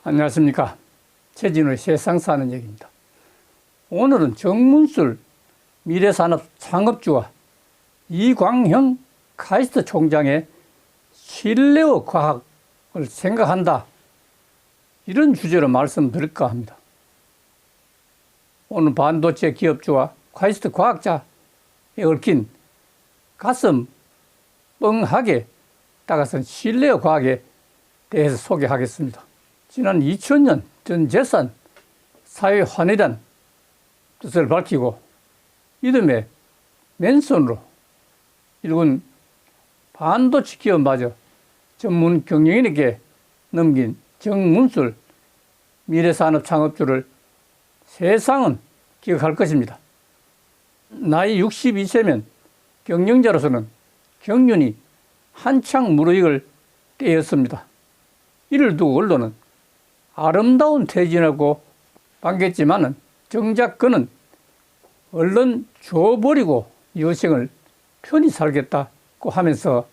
안녕하십니까. 최진우의 세상 사는 얘기입니다. 오늘은 정문술 미래산업창업주와 이광형 카이스트 총장의 신뢰의 과학을 생각한다, 이런 주제로 말씀드릴까 합니다. 오늘 반도체 기업주와 카이스트 과학자에 얽힌 가슴 뻥하게 다가선 신뢰의 과학에 대해서 소개하겠습니다. 지난 2000년 전 재산 사회환이란 뜻을 밝히고 이듬해 맨손으로 일군 반도체 기업마저 전문 경영인에게 넘긴 정문술 미래산업 창업주를 세상은 기억할 것입니다. 나이 62세면 경영자로서는 경륜이 한창 무르익을 때였습니다. 이를 두고 언론은 아름다운 퇴진하고 반겼지만은 정작 그는 얼른 줘버리고 여생을 편히 살겠다고 하면서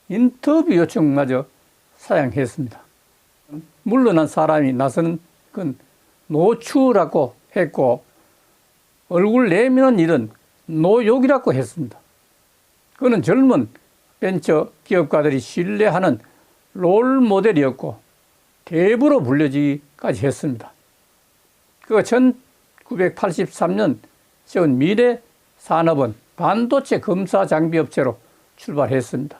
인터뷰 요청마저 사양했습니다. 물러난 사람이 나서는 건 노추라고 했고 얼굴 내미는 일은 노욕이라고 했습니다. 그는 젊은 벤처 기업가들이 신뢰하는 롤 모델이었고 대부로 불려지기까지 했습니다. 그가 1983년 세운 미래산업은 반도체 검사 장비 업체로 출발했습니다.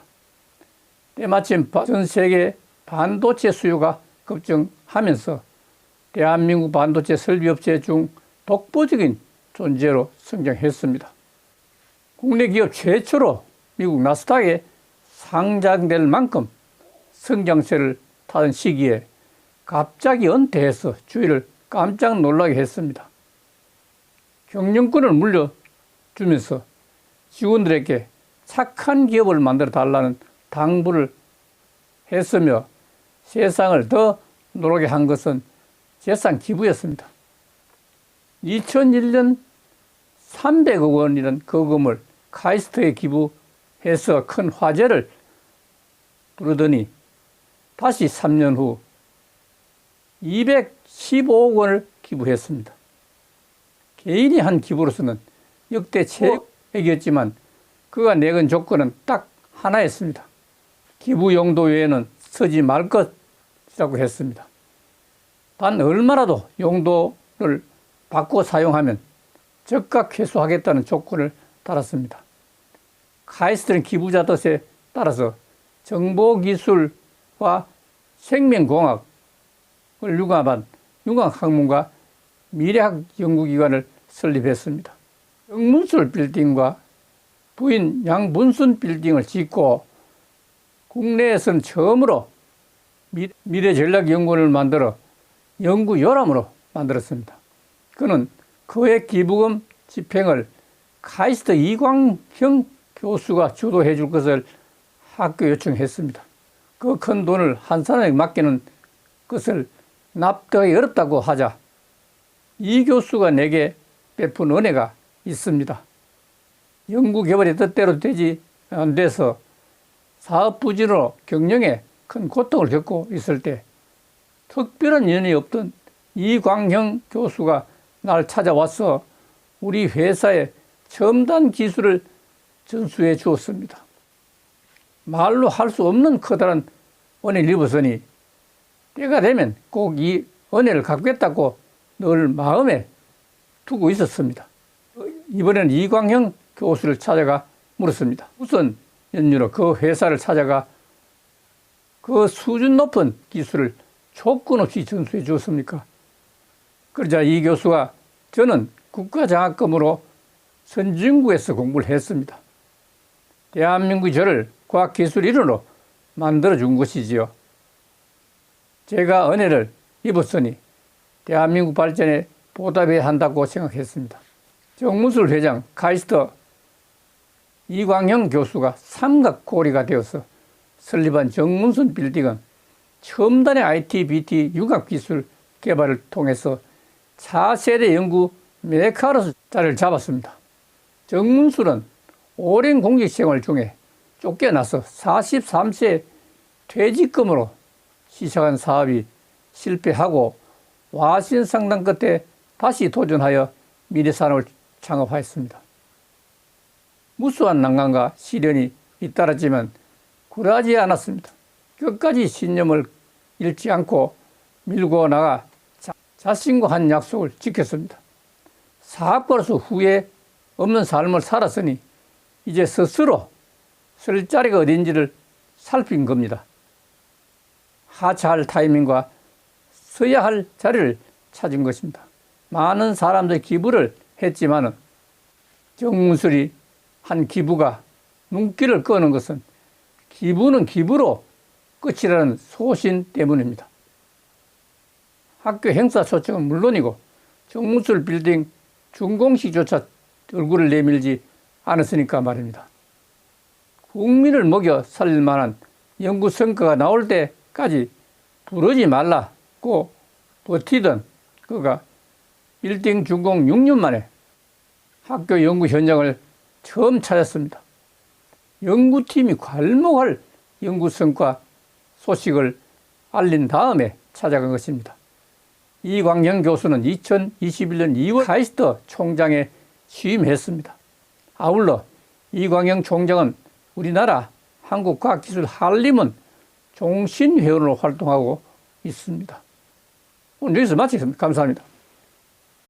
때마침 전 세계 반도체 수요가 급증하면서 대한민국 반도체 설비업체 중 독보적인 존재로 성장했습니다. 국내 기업 최초로 미국 나스닥에 상장될 만큼 성장세를 타던 시기에 갑자기 은퇴해서 주위를 깜짝 놀라게 했습니다. 경영권을 물려주면서 직원들에게 착한 기업을 만들어 달라는 당부를 했으며 세상을 더 노랗게 한 것은 재산 기부였습니다. 2001년 300억 원이라는 거금을 카이스트에 기부해서 큰 화제를 부르더니 다시 3년 후 215억 원을 기부했습니다. 개인이 한 기부로서는 역대 최액이었지만 그가 내건 조건은 딱 하나였습니다. 기부 용도 외에는 쓰지 말 것이라고 했습니다. 단 얼마라도 용도를 바꿔 사용하면 즉각 회수하겠다는 조건을 달았습니다. 카이스트는 기부자 뜻에 따라서 정보기술과 생명공학을 융합한 융합학문과 미래학 연구기관을 설립했습니다. 정문술 빌딩과 부인 양문순 빌딩을 짓고 국내에서는 처음으로 미래전략연구원을 만들어 연구요람으로 만들었습니다. 그는 그의 기부금 집행을 카이스트 이광형 교수가 주도해 줄 것을 학교 요청했습니다. 그 큰 돈을 한 사람에게 맡기는 것을 납득하기 어렵다고 하자 이 교수가 내게 베푼 은혜가 있습니다. 연구개발이 뜻대로 되지 안 돼서 사업 부진으로 경영에 큰 고통을 겪고 있을 때 특별한 인연이 없던 이광형 교수가 날 찾아와서 우리 회사의 첨단 기술을 전수해 주었습니다. 말로 할 수 없는 커다란 은혜를 입었으니 때가 되면 꼭 이 은혜를 갚겠다고 늘 마음에 두고 있었습니다. 이번에는 이광형 교수를 찾아가 물었습니다. 무슨 연유로 그 회사를 찾아가 그 수준 높은 기술을 조건 없이 전수해 주었습니까? 그러자 이 교수가 저는 국가장학금으로 선진국에서 공부를 했습니다. 대한민국이 저를 과학기술 일원으로 만들어준 것이지요. 제가 은혜를 입었으니 대한민국 발전에 보답해야 한다고 생각했습니다. 정문술 회장, 카이스트 이광형 교수가 삼각고리가 되어서 설립한 정문순 빌딩은 첨단의 IT, BT 융합기술 개발을 통해서 차세대 연구 메카로서 자리를 잡았습니다. 정문술은 오랜 공직 생활 중에 쫓겨나서 43세 퇴직금으로 시작한 사업이 실패하고 와신상담 끝에 다시 도전하여 미래산업을 창업하였습니다. 무수한 난관과 시련이 잇따랐지만 굴하지 않았습니다. 끝까지 신념을 잃지 않고 밀고 나가 자신과 한 약속을 지켰습니다. 사업가로서 후회 없는 삶을 살았으니 이제 스스로 쓸 자리가 어딘지를 살핀 겁니다. 하차할 타이밍과 서야 할 자리를 찾은 것입니다. 많은 사람들이 기부를 했지만 정문술이 한 기부가 눈길을 끄는 것은 기부는 기부로 끝이라는 소신 때문입니다. 학교 행사 초청은 물론이고 정문술 빌딩 준공식조차 얼굴을 내밀지 않았으니까 말입니다. 국민을 먹여 살릴 만한 연구 성과가 나올 때까지 부르지 말라고 버티던 그가 빌딩 준공 6년 만에 학교 연구 현장을 처음 찾았습니다. 연구팀이 괄목할 연구 성과 소식을 알린 다음에 찾아간 것입니다. 이광영 교수는 2021년 2월 카이스트 총장에 취임했습니다. 아울러 이광영 총장은 우리나라 한국과학기술 한림은 종신회원으로 활동하고 있습니다. 오늘 여기서 마치겠습니다. 감사합니다.